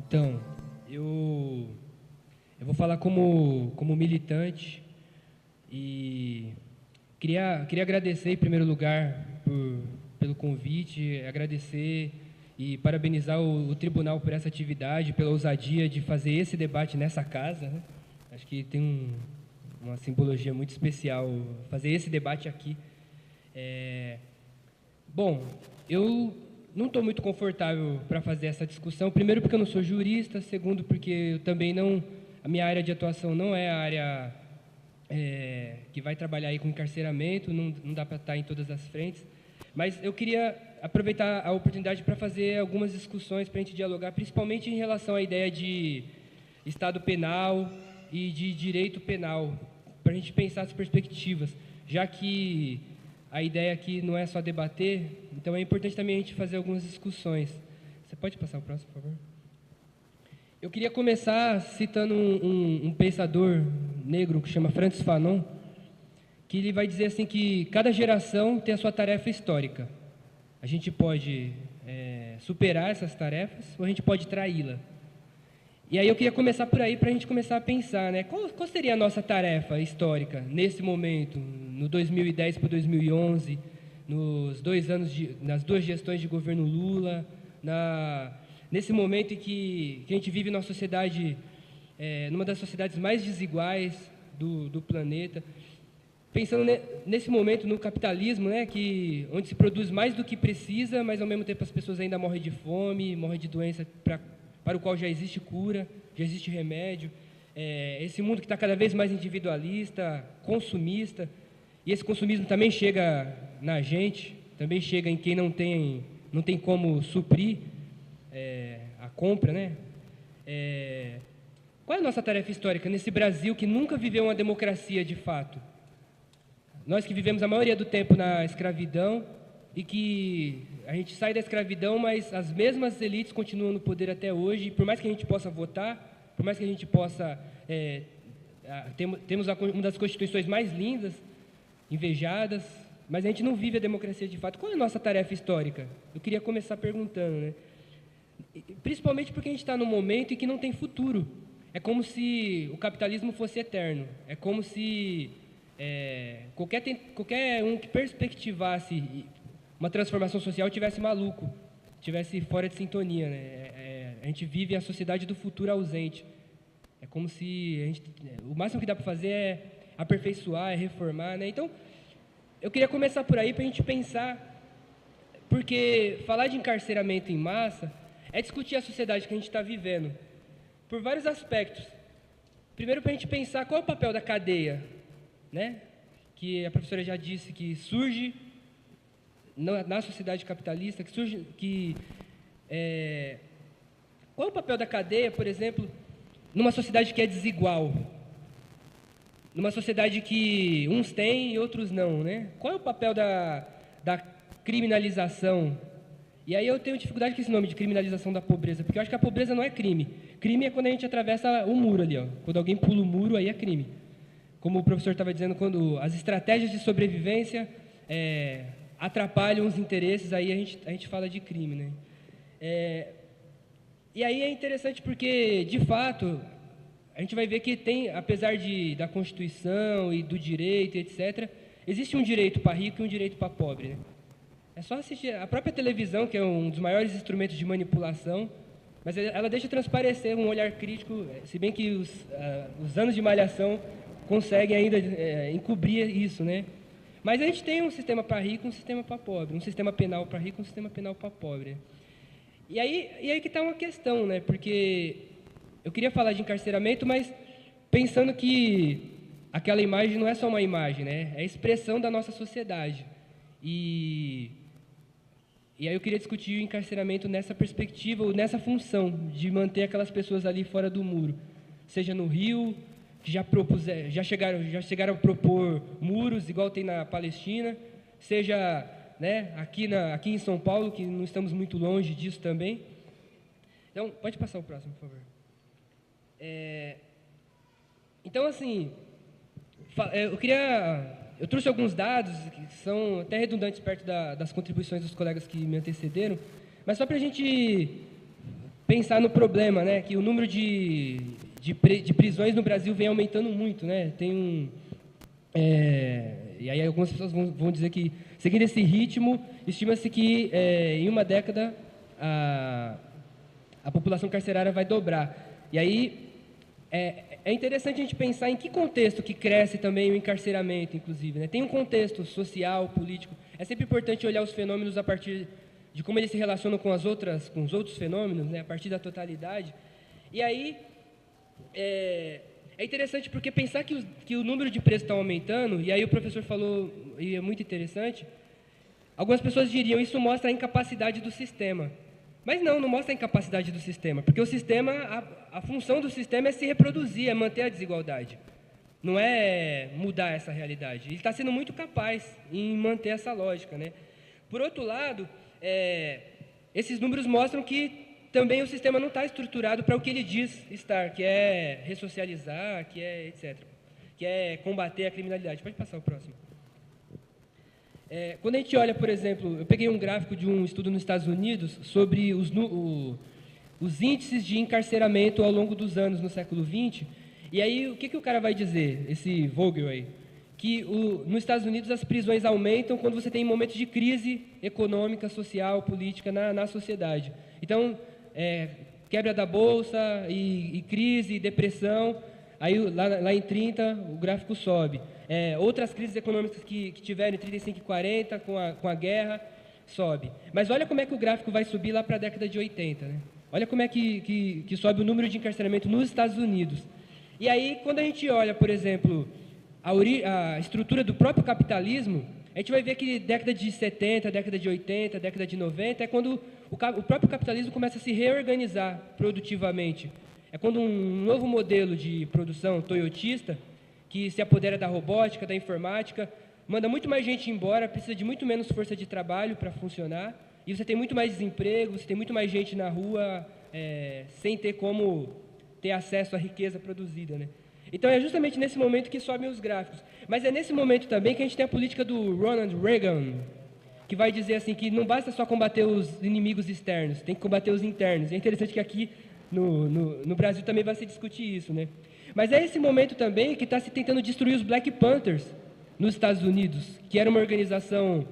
Então, eu vou falar como militante e queria agradecer, em primeiro lugar, pelo convite, agradecer e parabenizar o tribunal por essa atividade, pela ousadia de fazer esse debate nessa casa, né? Acho que tem uma simbologia muito especial fazer esse debate aqui. Bom, eu não estou muito confortável para fazer essa discussão. Primeiro, porque eu não sou jurista. Segundo, porque eu também não... A minha área de atuação não é a área que vai trabalhar aí com encarceramento, não dá para estar em todas as frentes. Mas eu queria aproveitar a oportunidade para fazer algumas discussões para a gente dialogar, principalmente em relação à ideia de Estado penal e de direito penal, para a gente pensar as perspectivas, já que a ideia aqui não é só debater, então é importante também a gente fazer algumas discussões. Você pode passar o próximo, por favor? Eu queria começar citando um pensador negro que chama Francis Fanon, que ele vai dizer assim que cada geração tem a sua tarefa histórica. A gente pode superar essas tarefas ou a gente pode traí-la. E aí eu queria começar por aí para a gente começar a pensar, né? Qual seria a nossa tarefa histórica nesse momento, no 2010 para 2011, nas duas gestões de governo Lula, nesse momento em que a gente vive numa sociedade, numa das sociedades mais desiguais do planeta, pensando nesse momento no capitalismo, né, onde se produz mais do que precisa, mas ao mesmo tempo as pessoas ainda morrem de fome, morrem de doença para o qual já existe cura, já existe remédio. Esse mundo que está cada vez mais individualista, consumista, e esse consumismo também chega na gente, também chega em quem não tem como suprir a compra, né? Qual é a nossa tarefa histórica nesse Brasil que nunca viveu uma democracia de fato? Nós que vivemos a maioria do tempo na escravidão e que a gente sai da escravidão, mas as mesmas elites continuam no poder até hoje, e por mais que a gente possa votar, por mais que a gente possa... temos uma das constituições mais lindas, invejadas, mas a gente não vive a democracia de fato. Qual é a nossa tarefa histórica? Eu queria começar perguntando, né? Principalmente porque a gente está num momento em que não tem futuro. É como se o capitalismo fosse eterno. É como se qualquer um que perspectivasse uma transformação social tivesse maluco, tivesse fora de sintonia, né? A gente vive a sociedade do futuro ausente. É como se o máximo que dá para fazer é aperfeiçoar, é reformar, né? Então, eu queria começar por aí para a gente pensar, porque falar de encarceramento em massa é discutir a sociedade que a gente está vivendo, por vários aspectos. Primeiro, para a gente pensar qual é o papel da cadeia, né? Que a professora já disse que surge na sociedade capitalista, qual é o papel da cadeia, por exemplo, numa sociedade que é desigual, numa sociedade que uns têm e outros não, né? Qual é o papel da criminalização? E aí eu tenho dificuldade com esse nome de criminalização da pobreza, porque eu acho que a pobreza não é crime. Crime é quando a gente atravessa o muro ali, ó. Quando alguém pula o muro, aí é crime. Como o professor estava dizendo, quando as estratégias de sobrevivência atrapalham os interesses, aí a gente fala de crime, né? E aí é interessante porque, de fato, a gente vai ver que tem, apesar da Constituição e do direito, etc., existe um direito para rico e um direito para pobre, né? É só assistir a própria televisão, que é um dos maiores instrumentos de manipulação, mas ela deixa transparecer um olhar crítico, se bem que os anos de malhação conseguem ainda encobrir isso, né? Mas a gente tem um sistema para rico e um sistema para pobre, um sistema penal para rico e um sistema penal para pobre. E aí que está uma questão, né? Porque eu queria falar de encarceramento, mas pensando que aquela imagem não é só uma imagem, né? É a expressão da nossa sociedade. E aí eu queria discutir o encarceramento nessa perspectiva, ou nessa função de manter aquelas pessoas ali fora do muro. Seja no Rio, que já chegaram a propor muros, igual tem na Palestina, seja, né, aqui em São Paulo, que não estamos muito longe disso também. Então, pode passar o próximo, por favor. Então, assim, eu trouxe alguns dados que são até redundantes perto das contribuições dos colegas que me antecederam, mas só para a gente pensar no problema, né? Que o número de prisões no Brasil vem aumentando muito, né? E aí algumas pessoas vão dizer que, seguindo esse ritmo, estima-se que em uma década a população carcerária vai dobrar. E aí é interessante a gente pensar em que contexto que cresce também o encarceramento, inclusive, né? Tem um contexto social, político. É sempre importante olhar os fenômenos a partir de como eles se relacionam com os outros fenômenos, né? A partir da totalidade. E aí é interessante porque pensar que o número de presos está aumentando, e aí o professor falou, e é muito interessante, algumas pessoas diriam isso mostra a incapacidade do sistema. Mas não mostra a incapacidade do sistema, porque o sistema, a função do sistema é se reproduzir, é manter a desigualdade. Não é mudar essa realidade. Ele está sendo muito capaz em manter essa lógica, né? Por outro lado, esses números mostram que também o sistema não está estruturado para o que ele diz estar, que é ressocializar, que é etc., que é combater a criminalidade. Pode passar o próximo. Quando a gente olha, por exemplo, eu peguei um gráfico de um estudo nos Estados Unidos sobre os índices de encarceramento ao longo dos anos no século XX, e aí o que o cara vai dizer, esse Vogel aí? Que nos Estados Unidos as prisões aumentam quando você tem momentos de crise econômica, social, política na sociedade. Então, quebra da bolsa e crise, e depressão, aí lá em 30 o gráfico sobe. Outras crises econômicas que tiveram em 35 e 40, com a guerra, sobe. Mas olha como é que o gráfico vai subir lá para a década de 80. Né? Olha como é que sobe o número de encarceramento nos Estados Unidos. E aí, quando a gente olha, por exemplo, a estrutura do próprio capitalismo, a gente vai ver que década de 70, década de 80, década de 90, é quando o próprio capitalismo começa a se reorganizar produtivamente. É quando um novo modelo de produção toyotista, que se apodera da robótica, da informática, manda muito mais gente embora, precisa de muito menos força de trabalho para funcionar, e você tem muito mais desemprego, você tem muito mais gente na rua sem ter como ter acesso à riqueza produzida, né? Então é justamente nesse momento que sobem os gráficos. Mas é nesse momento também que a gente tem a política do Ronald Reagan, que vai dizer assim que não basta só combater os inimigos externos, tem que combater os internos. É interessante que aqui no Brasil também vai se discutir isso, né? Mas é esse momento também que está se tentando destruir os Black Panthers nos Estados Unidos, que era uma organização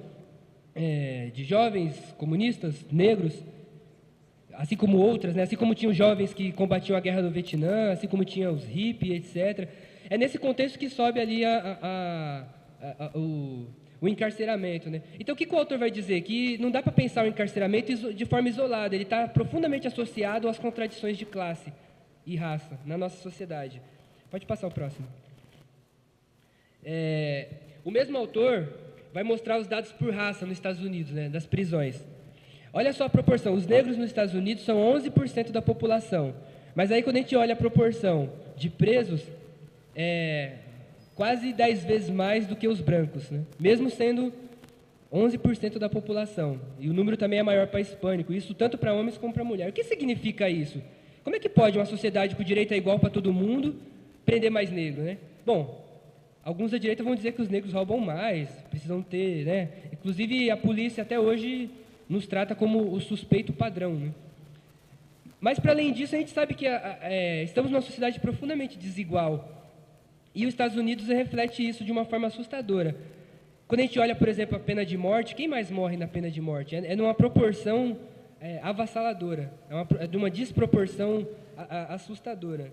de jovens comunistas, negros, assim como outras, né? Assim como tinham jovens que combatiam a guerra do Vietnã, assim como tinha os hippies, etc. É nesse contexto que sobe ali o encarceramento, né? Então, o que o autor vai dizer? Que não dá para pensar o encarceramento de forma isolada, ele está profundamente associado às contradições de classe e raça na nossa sociedade. Pode passar o próximo. O mesmo autor vai mostrar os dados por raça nos Estados Unidos, né, das prisões. Olha só a proporção, os negros nos Estados Unidos são 11% da população, mas aí quando a gente olha a proporção de presos, quase 10 vezes mais do que os brancos, né? Mesmo sendo 11% da população. E o número também é maior para hispânico, isso tanto para homens como para mulheres. O que significa isso? Como é que pode uma sociedade com direito é igual para todo mundo prender mais negro, né? Bom, alguns da direita vão dizer que os negros roubam mais, precisam ter, né? Inclusive a polícia até hoje nos trata como o suspeito padrão, né? Mas para além disso a gente sabe que estamos numa sociedade profundamente desigual. E os Estados Unidos reflete isso de uma forma assustadora. Quando a gente olha, por exemplo, a pena de morte, quem mais morre na pena de morte? É numa proporção avassaladora, é de uma desproporção assustadora.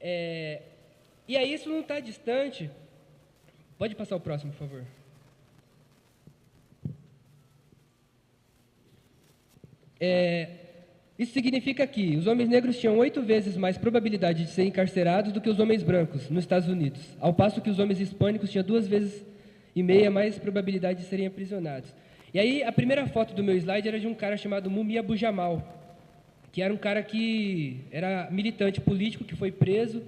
E aí isso não está distante. Pode passar o próximo, por favor. Isso significa que os homens negros tinham 8 vezes mais probabilidade de serem encarcerados do que os homens brancos nos Estados Unidos, ao passo que os homens hispânicos tinham 2 vezes e meia mais probabilidade de serem aprisionados. E aí a primeira foto do meu slide era de um cara chamado Mumia Abu-Jamal, que era um cara que era militante político, que foi preso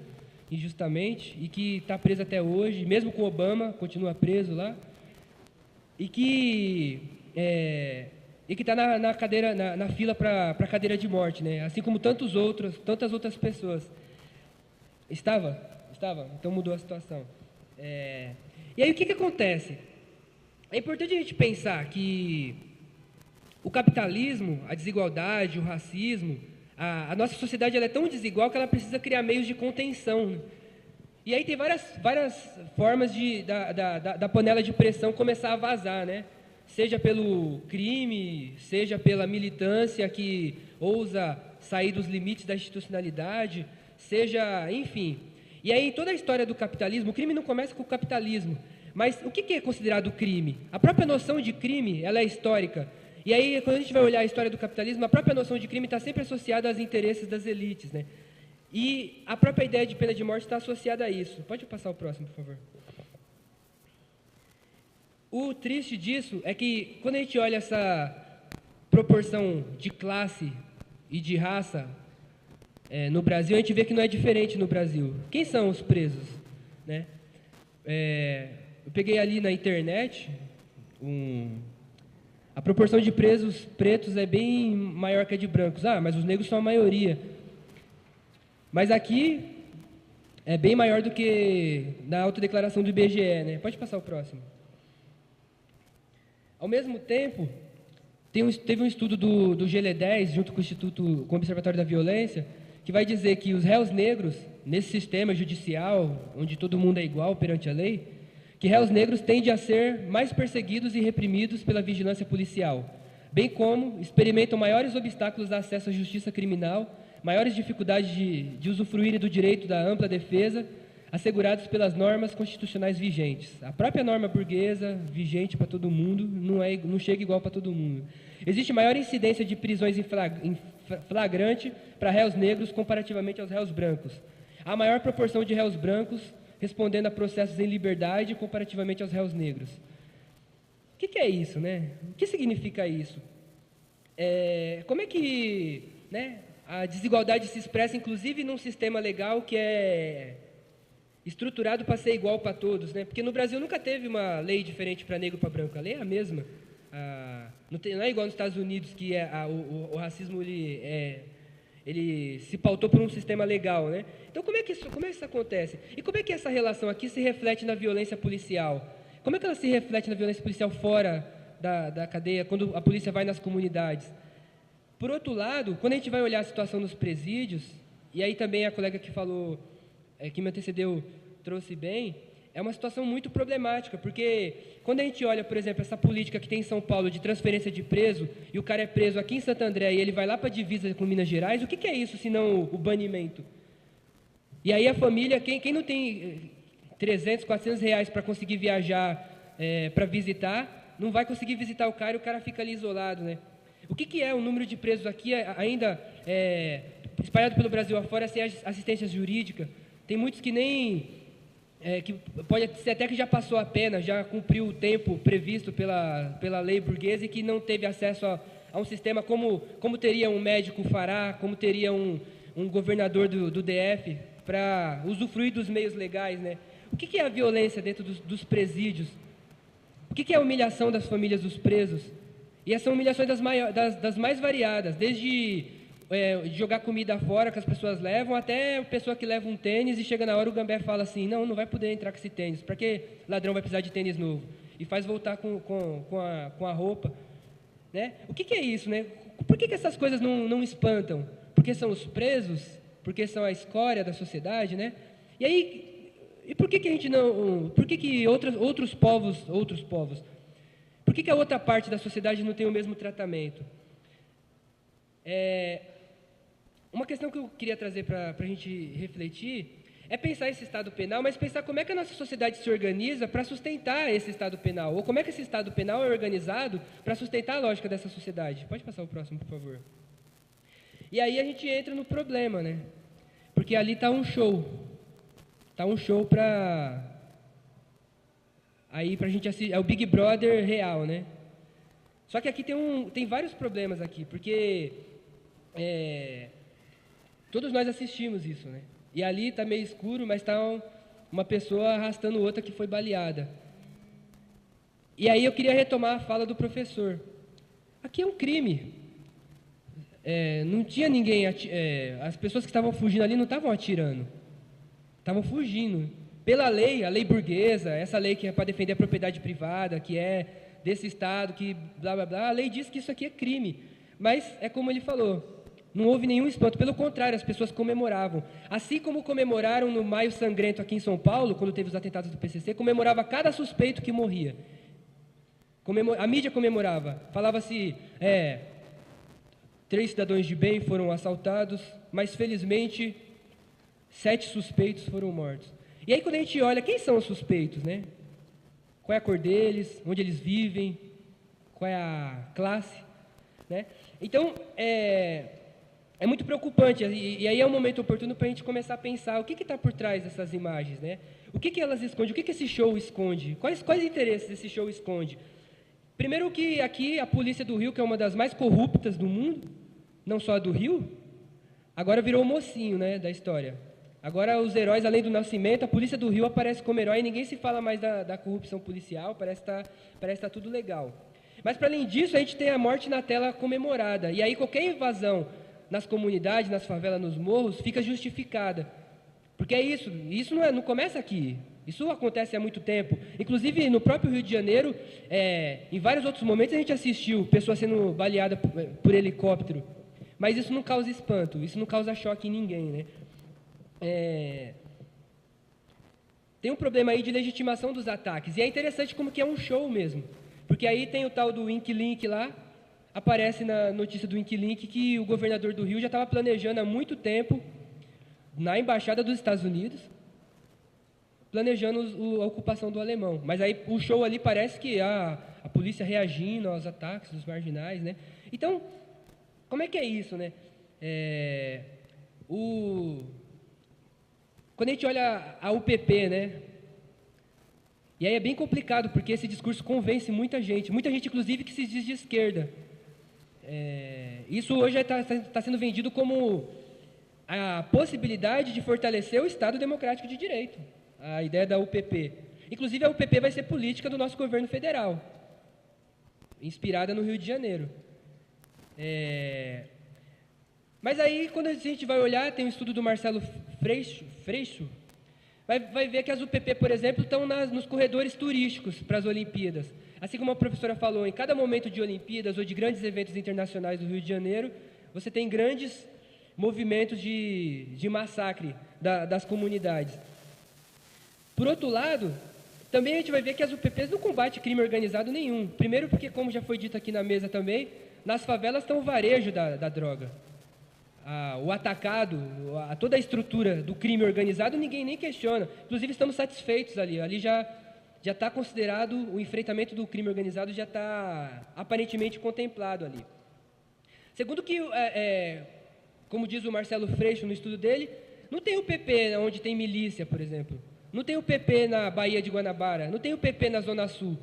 injustamente e que está preso até hoje, mesmo com Obama, continua preso lá, e que está na cadeira, na fila para a cadeira de morte, né? Assim como tantas outras pessoas. Estava? Então mudou a situação. E aí o que acontece? É importante a gente pensar que o capitalismo, a desigualdade, o racismo, a nossa sociedade ela é tão desigual que ela precisa criar meios de contenção, né? E aí tem várias formas da panela de pressão começar a vazar, né? Seja pelo crime, seja pela militância que ousa sair dos limites da institucionalidade, seja, enfim. E aí, em toda a história do capitalismo, o crime não começa com o capitalismo. Mas o que é considerado crime? A própria noção de crime, ela é histórica. E aí, quando a gente vai olhar a história do capitalismo, a própria noção de crime está sempre associada aos interesses das elites, né? E a própria ideia de pena de morte está associada a isso. Pode passar o próximo, por favor. O triste disso é que, quando a gente olha essa proporção de classe e de raça no Brasil, a gente vê que não é diferente no Brasil. Quem são os presos, né? Eu peguei ali na internet, a proporção de presos pretos é bem maior que a de brancos. Ah, mas os negros são a maioria. Mas aqui é bem maior do que na autodeclaração do IBGE, né? Pode passar o próximo. Ao mesmo tempo, teve um estudo do GLE10, junto com com o Observatório da Violência, que vai dizer que os réus negros, nesse sistema judicial, onde todo mundo é igual perante a lei, que réus negros tendem a ser mais perseguidos e reprimidos pela vigilância policial, bem como experimentam maiores obstáculos de acesso à justiça criminal, maiores dificuldades de usufruírem do direito da ampla defesa, assegurados pelas normas constitucionais vigentes. A própria norma burguesa, vigente para todo mundo, não chega igual para todo mundo. Existe maior incidência de prisões em flagrante para réus negros comparativamente aos réus brancos. Há maior proporção de réus brancos respondendo a processos em liberdade comparativamente aos réus negros. O que é isso, né? O que significa isso? Como é que, né, a desigualdade se expressa, inclusive, num sistema legal que é estruturado para ser igual para todos, né? Porque no Brasil nunca teve uma lei diferente para negro e para branco. A lei é a mesma. Não é igual nos Estados Unidos, que o racismo ele se pautou por um sistema legal, né? Então, como é que isso acontece? E como é que essa relação aqui se reflete na violência policial? Como é que ela se reflete na violência policial fora da cadeia, quando a polícia vai nas comunidades? Por outro lado, quando a gente vai olhar a situação nos presídios, e aí também a colega que falou, que me antecedeu, trouxe bem, é uma situação muito problemática, porque quando a gente olha, por exemplo, essa política que tem em São Paulo de transferência de preso, e o cara é preso aqui em Santo André, e ele vai lá para a divisa com Minas Gerais, o que é isso, senão o banimento? E aí a família, quem não tem 300, 400 reais para conseguir viajar para visitar, não vai conseguir visitar o cara, e o cara fica ali isolado, né? O que é o número de presos aqui ainda espalhado pelo Brasil afora sem assistência jurídica? Tem muitos que nem... que pode ser até que já passou a pena, já cumpriu o tempo previsto pela lei burguesa e que não teve acesso a um sistema como teria um médico fará, como teria um governador do DF para usufruir dos meios legais, né? O que é a violência dentro dos presídios? O que é a humilhação das famílias dos presos? E essas humilhações das mais variadas, desde jogar comida fora que as pessoas levam, até a pessoa que leva um tênis e chega na hora o Gambé fala assim, não vai poder entrar com esse tênis, para que ladrão vai precisar de tênis novo? E faz voltar com a roupa, né? O que é isso, né? Por que essas coisas não espantam? Porque são os presos? Porque são a escória da sociedade, né? E aí, por que a gente não... Por que outros povos... Por que a outra parte da sociedade não tem o mesmo tratamento? Uma questão que eu queria trazer para a gente refletir é pensar esse Estado penal, mas pensar como é que a nossa sociedade se organiza para sustentar esse Estado penal, ou como é que esse Estado penal é organizado para sustentar a lógica dessa sociedade. Pode passar o próximo, por favor. E aí a gente entra no problema, né? Porque ali está um show. Está um show para... Aí, para a gente assistir, é o Big Brother real, né? Só que aqui tem vários problemas aqui, porque todos nós assistimos isso, né? E ali está meio escuro, mas está uma pessoa arrastando outra que foi baleada. E aí eu queria retomar a fala do professor. Aqui é um crime. Não tinha ninguém... as pessoas que estavam fugindo ali não estavam atirando. Estavam fugindo. Pela lei, a lei burguesa, essa lei que é para defender a propriedade privada, que é desse Estado, que blá, blá, blá, a lei diz que isso aqui é crime. Mas é como ele falou, Não houve nenhum espanto, pelo contrário, as pessoas comemoravam. Assim como comemoraram no Maio Sangrento aqui em São Paulo, quando teve os atentados do PCC, comemorava cada suspeito que morria. A mídia comemorava, falava-se, 3 cidadãos de bem foram assaltados, mas felizmente 7 suspeitos foram mortos. E aí quando a gente olha, quem são os suspeitos, né? Qual é a cor deles, onde eles vivem, qual é a classe, né? Então, é muito preocupante, e aí é um momento oportuno para a gente começar a pensar o que está por trás dessas imagens, né? O que elas escondem, o que esse show esconde, quais interesses esse show esconde. Primeiro que aqui a polícia do Rio, que é uma das mais corruptas do mundo, não só a do Rio, agora virou o mocinho, né, da história. Agora os heróis, além do Nascimento, a polícia do Rio aparece como herói e ninguém se fala mais da corrupção policial, parece tá tudo legal. Mas, para além disso, a gente tem a morte na tela comemorada. E aí qualquer invasão nas comunidades, nas favelas, nos morros, fica justificada. Porque é isso não começa aqui. Isso acontece há muito tempo. Inclusive, no próprio Rio de Janeiro, em vários outros momentos, a gente assistiu pessoas sendo baleadas por helicóptero. Mas isso não causa espanto, isso não causa choque em ninguém, né? Tem um problema aí de legitimação dos ataques. E é interessante como que é um show mesmo. Porque aí tem o tal do Inklink lá, aparece na notícia do Inklink que o governador do Rio já estava planejando há muito tempo, na embaixada dos Estados Unidos, planejando a ocupação do Alemão. Mas aí o show ali parece que a polícia reagindo aos ataques dos marginais, né? Então, como é que é isso, né? Quando a gente olha a UPP, né? E aí é bem complicado, porque esse discurso convence muita gente inclusive que se diz de esquerda. Isso hoje está sendo vendido como a possibilidade de fortalecer o Estado Democrático de Direito, a ideia da UPP. Inclusive, a UPP vai ser política do nosso governo federal, inspirada no Rio de Janeiro. Mas aí, quando a gente vai olhar, tem um estudo do Marcelo Freixo, vai ver que as UPP, por exemplo, estão nos corredores turísticos para as Olimpíadas. Assim como a professora falou, em cada momento de Olimpíadas ou de grandes eventos internacionais do Rio de Janeiro, você tem grandes movimentos de massacre das comunidades. Por outro lado, também a gente vai ver que as UPPs não combatem crime organizado nenhum. Primeiro porque, como já foi dito aqui na mesa também, nas favelas está o varejo da droga. O atacado, toda a estrutura do crime organizado, ninguém nem questiona. Inclusive, estamos satisfeitos ali. Ali já está considerado, o enfrentamento do crime organizado já está aparentemente contemplado ali. Segundo que, como diz o Marcelo Freixo no estudo dele, não tem o PP onde tem milícia, por exemplo. Não tem o PP na Baía de Guanabara. Não tem o PP na Zona Sul.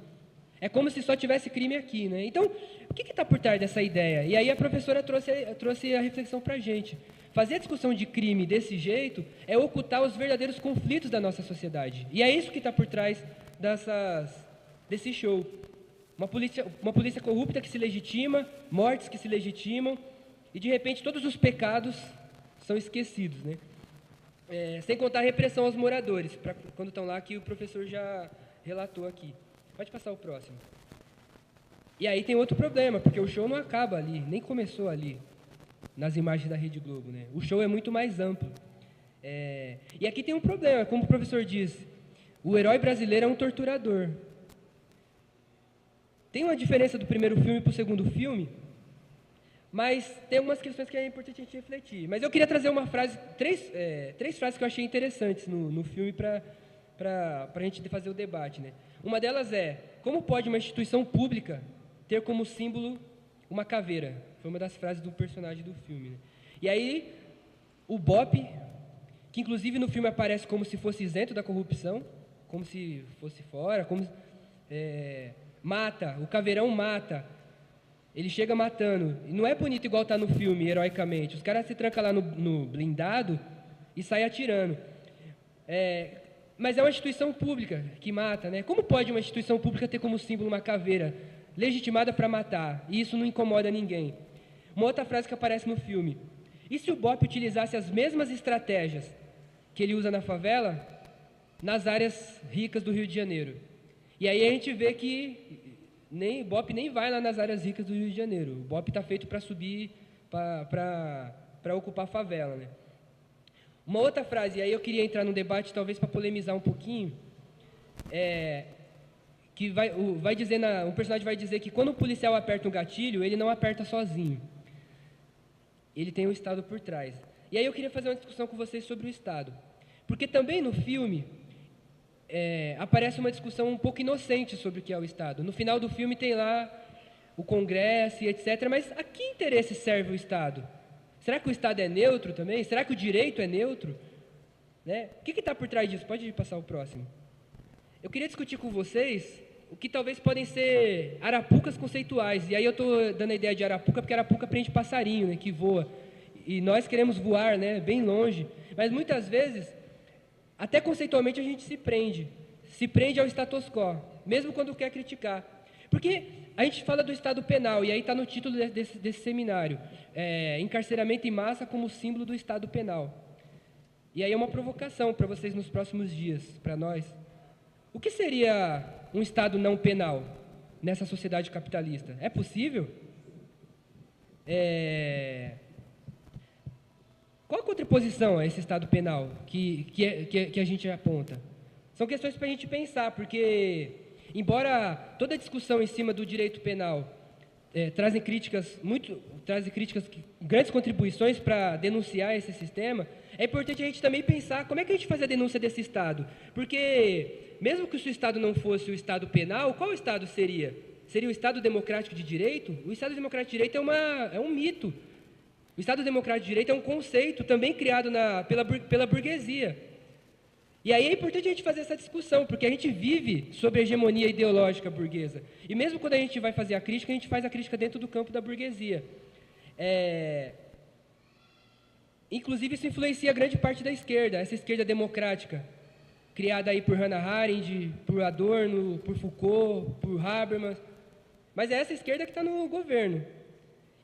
É como se só tivesse crime aqui, né? Então, o que está por trás dessa ideia? E aí a professora trouxe a reflexão para a gente. Fazer a discussão de crime desse jeito é ocultar os verdadeiros conflitos da nossa sociedade. E é isso que está por trás desse show. Uma polícia corrupta que se legitima, mortes que se legitimam, e de repente todos os pecados são esquecidos, né? Sem contar a repressão aos moradores, quando estão lá, que o professor já relatou aqui. Pode passar o próximo. E aí tem outro problema, porque o show não acaba ali, nem começou ali, nas imagens da Rede Globo, né? O show é muito mais amplo. E aqui tem um problema, como o professor disse, o herói brasileiro é um torturador. Tem uma diferença do primeiro filme para o segundo filme, mas tem algumas questões que é importante a gente refletir. Mas eu queria trazer uma frase, três frases que eu achei interessantes no filme para a gente fazer o debate, né? Uma delas é: como pode uma instituição pública ter como símbolo uma caveira? Foi uma das frases do personagem do filme, né? E aí, o BOPE, que inclusive no filme aparece como se fosse isento da corrupção, como se fosse fora, mata, o caveirão mata, ele chega matando, e não é bonito igual está no filme, heroicamente, os caras se trancam lá no blindado e saem atirando. Mas é uma instituição pública que mata, né? Como pode uma instituição pública ter como símbolo uma caveira legitimada para matar? E isso não incomoda ninguém. Uma outra frase que aparece no filme: e se o BOPE utilizasse as mesmas estratégias que ele usa na favela, nas áreas ricas do Rio de Janeiro? E aí a gente vê que o BOPE nem vai lá nas áreas ricas do Rio de Janeiro. O BOPE está feito para subir, para para ocupar a favela, né? Uma outra frase, e aí eu queria entrar num debate, talvez para polemizar um pouquinho, que vai dizer um personagem vai dizer que quando o policial aperta um gatilho, ele não aperta sozinho. Ele tem o Estado por trás. E aí eu queria fazer uma discussão com vocês sobre o Estado. Porque também no filme aparece uma discussão um pouco inocente sobre o que é o Estado. No final do filme tem lá o Congresso e etc. Mas a que interesse serve o Estado? Será que o Estado é neutro também? Será que o direito é neutro? Né? O que está por trás disso? Pode passar o próximo. Eu queria discutir com vocês o que talvez podem ser arapucas conceituais. E aí eu estou dando a ideia de arapuca porque arapuca prende passarinho, né, que voa. E nós queremos voar, né, bem longe. Mas muitas vezes, até conceitualmente, a gente se prende ao status quo, mesmo quando quer criticar. Porque a gente fala do Estado penal, e aí está no título desse seminário, encarceramento em massa como símbolo do Estado penal. E aí é uma provocação para vocês nos próximos dias, para nós. O que seria um Estado não penal nessa sociedade capitalista? É possível? Qual a contraposição a esse Estado penal que a gente aponta? São questões para a gente pensar, porque, embora toda a discussão em cima do direito penal trazem críticas, grandes contribuições para denunciar esse sistema, é importante a gente também pensar como é que a gente faz a denúncia desse Estado. Porque, mesmo que o seu Estado não fosse o Estado penal, qual Estado seria? Seria o Estado democrático de direito? O Estado democrático de direito é um mito. O Estado democrático de direito é um conceito também criado pela burguesia. E aí é importante a gente fazer essa discussão, porque a gente vive sob a hegemonia ideológica burguesa. E mesmo quando a gente vai fazer a gente faz a crítica dentro do campo da burguesia. Inclusive, isso influencia grande parte da esquerda, essa esquerda democrática, criada aí por Hannah Arendt, por Adorno, por Foucault, por Habermas. Mas é essa esquerda que está no governo.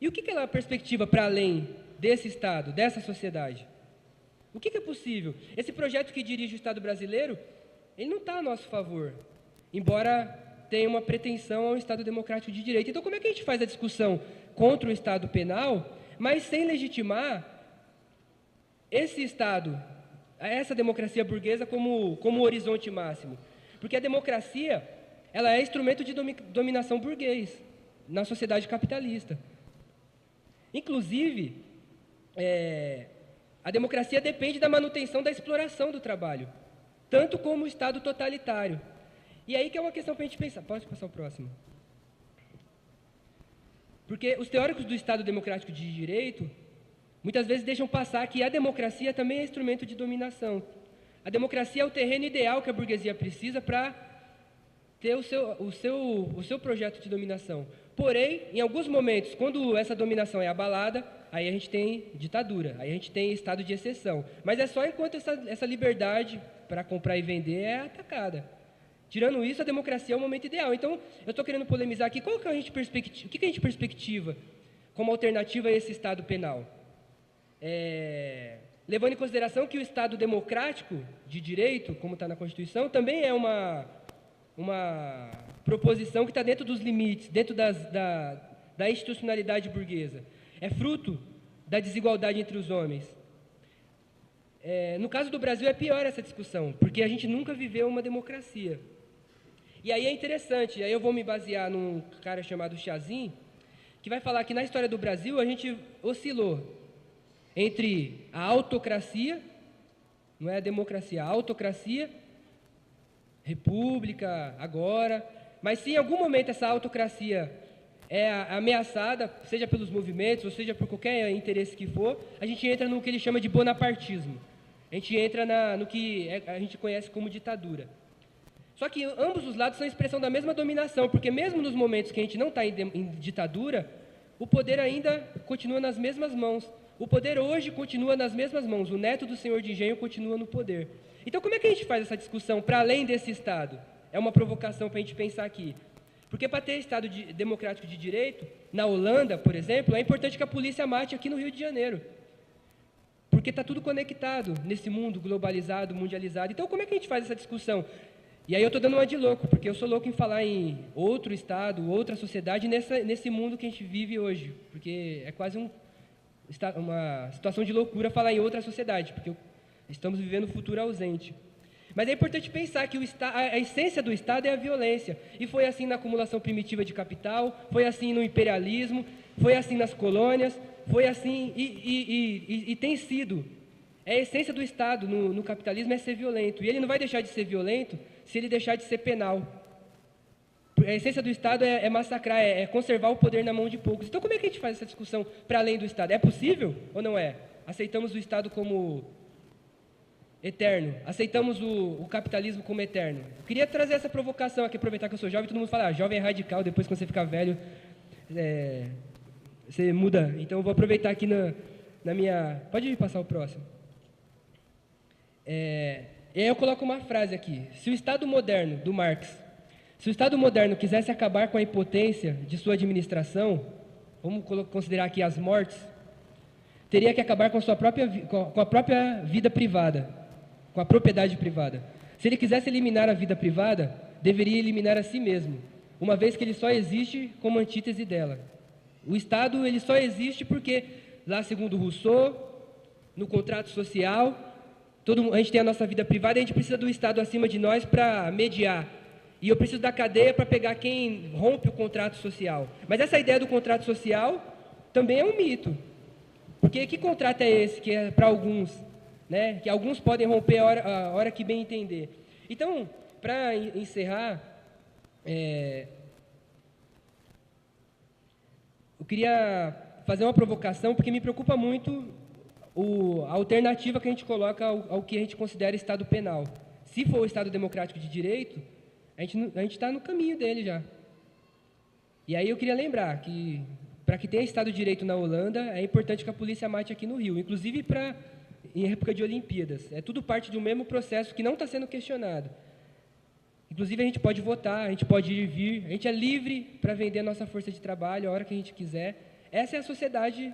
E o que é a perspectiva para além desse Estado, dessa sociedade? O que é possível? Esse projeto que dirige o Estado brasileiro, ele não está a nosso favor, embora tenha uma pretensão ao Estado democrático de direito. Então, como é que a gente faz a discussão contra o Estado penal, mas sem legitimar esse Estado, essa democracia burguesa como horizonte máximo? Porque a democracia, ela é instrumento de dominação burguês na sociedade capitalista. Inclusive, a democracia depende da manutenção da exploração do trabalho, tanto como o Estado totalitário. E aí que é uma questão para a gente pensar. Pode passar o próximo. Porque os teóricos do Estado democrático de direito, muitas vezes deixam passar que a democracia também é instrumento de dominação. A democracia é o terreno ideal que a burguesia precisa para ter o seu projeto de dominação. Porém, em alguns momentos, quando essa dominação é abalada, aí a gente tem ditadura, aí a gente tem estado de exceção. Mas é só enquanto essa liberdade para comprar e vender é atacada. Tirando isso, a democracia é o momento ideal. Então, eu estou querendo polemizar aqui, o que a gente perspectiva como alternativa a esse Estado penal? Levando em consideração que o Estado democrático de direito, como está na Constituição, também é uma proposição que está dentro dos limites, dentro da institucionalidade burguesa. É fruto da desigualdade entre os homens. No caso do Brasil é pior essa discussão, porque a gente nunca viveu uma democracia. E aí é interessante, aí eu vou me basear num cara chamado Chazin, que vai falar que na história do Brasil a gente oscilou entre a autocracia, não é a democracia, a autocracia, república, agora, mas se em algum momento essa autocracia é ameaçada, seja pelos movimentos, ou seja por qualquer interesse que for, a gente entra no que ele chama de bonapartismo. A gente entra no que a gente conhece como ditadura. Só que ambos os lados são expressão da mesma dominação, porque mesmo nos momentos que a gente não está em ditadura, o poder ainda continua nas mesmas mãos. O poder hoje continua nas mesmas mãos. O neto do senhor de engenho continua no poder. Então, como é que a gente faz essa discussão para além desse Estado? É uma provocação para a gente pensar aqui. Porque para ter Estado democrático de direito, na Holanda, por exemplo, é importante que a polícia mate aqui no Rio de Janeiro. Porque está tudo conectado nesse mundo globalizado, mundializado. Então, como é que a gente faz essa discussão? E aí eu estou dando uma de louco, porque eu sou louco em falar em outro Estado, outra sociedade, nesse mundo que a gente vive hoje. Porque é quase uma situação de loucura falar em outra sociedade, porque estamos vivendo um futuro ausente. Mas é importante pensar que a essência do Estado é a violência. E foi assim na acumulação primitiva de capital, foi assim no imperialismo, foi assim nas colônias, foi assim e tem sido. A essência do Estado no capitalismo é ser violento. E ele não vai deixar de ser violento se ele deixar de ser penal. A essência do Estado é massacrar, é conservar o poder na mão de poucos. Então como é que a gente faz essa discussão para além do Estado? É possível ou não é? Aceitamos o Estado como eterno. Aceitamos o capitalismo como eterno. Eu queria trazer essa provocação aqui, aproveitar que eu sou jovem, todo mundo fala, jovem é radical, depois quando você ficar velho, você muda. Então eu vou aproveitar aqui na minha... Pode passar o próximo. E aí eu coloco uma frase aqui. Se o Estado moderno, do Marx, se o Estado moderno quisesse acabar com a impotência de sua administração, vamos considerar aqui as mortes, teria que acabar com a própria vida privada, com a propriedade privada. Se ele quisesse eliminar a vida privada, deveria eliminar a si mesmo, uma vez que ele só existe como antítese dela. O Estado ele só existe porque, lá segundo Rousseau, no contrato social, a gente tem a nossa vida privada e a gente precisa do Estado acima de nós para mediar. E eu preciso da cadeia para pegar quem rompe o contrato social. Mas essa ideia do contrato social também é um mito. Porque que contrato é esse que é para alguns, né? Que alguns podem romper a hora que bem entender. Então, para encerrar, eu queria fazer uma provocação, porque me preocupa muito a alternativa que a gente coloca ao que a gente considera Estado penal. Se for o Estado democrático de direito, a gente está no caminho dele já. E aí eu queria lembrar que, para que tenha Estado de Direito na Holanda, é importante que a polícia mate aqui no Rio, inclusive em época de Olimpíadas. É tudo parte do mesmo processo que não está sendo questionado. Inclusive a gente pode votar, a gente pode ir e vir, a gente é livre para vender a nossa força de trabalho a hora que a gente quiser. Essa é a sociedade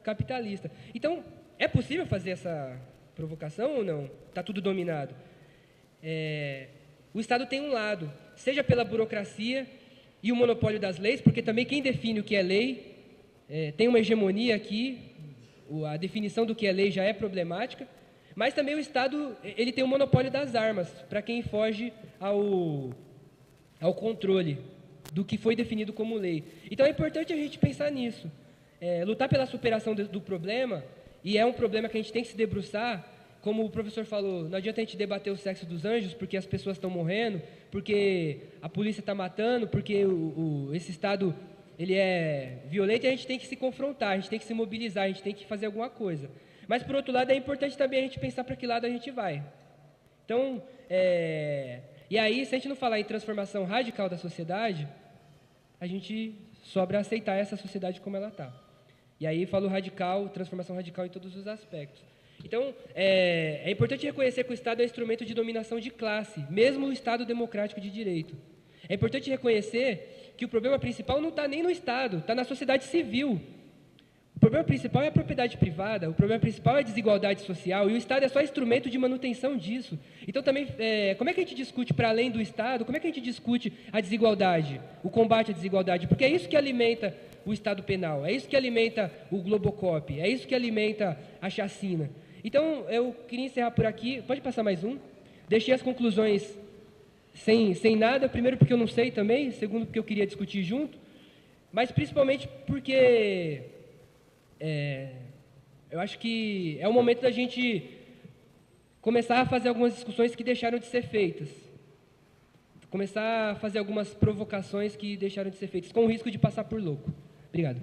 capitalista. Então, é possível fazer essa provocação ou não? Está tudo dominado. O Estado tem um lado, seja pela burocracia e o monopólio das leis, porque também quem define o que é lei tem uma hegemonia aqui, a definição do que é lei já é problemática, mas também o Estado ele tem o monopólio das armas, para quem foge ao controle do que foi definido como lei. Então é importante a gente pensar nisso, lutar pela superação do problema, e é um problema que a gente tem que se debruçar. Como o professor falou, não adianta a gente debater o sexo dos anjos, porque as pessoas estão morrendo, porque a polícia está matando, porque esse Estado ele é violento, e a gente tem que se confrontar, a gente tem que se mobilizar, a gente tem que fazer alguma coisa. Mas, por outro lado, é importante também a gente pensar para que lado a gente vai. Então, e aí, se a gente não falar em transformação radical da sociedade, a gente sobra aceitar essa sociedade como ela está. E aí, falo radical, transformação radical em todos os aspectos. Então, é importante reconhecer que o Estado é um instrumento de dominação de classe, mesmo o Estado democrático de direito. É importante reconhecer que o problema principal não está nem no Estado, está na sociedade civil. O problema principal é a propriedade privada, o problema principal é a desigualdade social, e o Estado é só instrumento de manutenção disso. Então, também, como é que a gente discute, para além do Estado, como é que a gente discute a desigualdade, o combate à desigualdade? Porque é isso que alimenta o Estado penal, é isso que alimenta o Globocop, é isso que alimenta a chacina. Então, eu queria encerrar por aqui. Pode passar mais um? Deixei as conclusões sem nada. Primeiro, porque eu não sei também. Segundo, porque eu queria discutir junto. Mas, principalmente, porque eu acho que é o momento da gente começar a fazer algumas discussões que deixaram de ser feitas. Começar a fazer algumas provocações que deixaram de ser feitas, com o risco de passar por louco. Obrigado.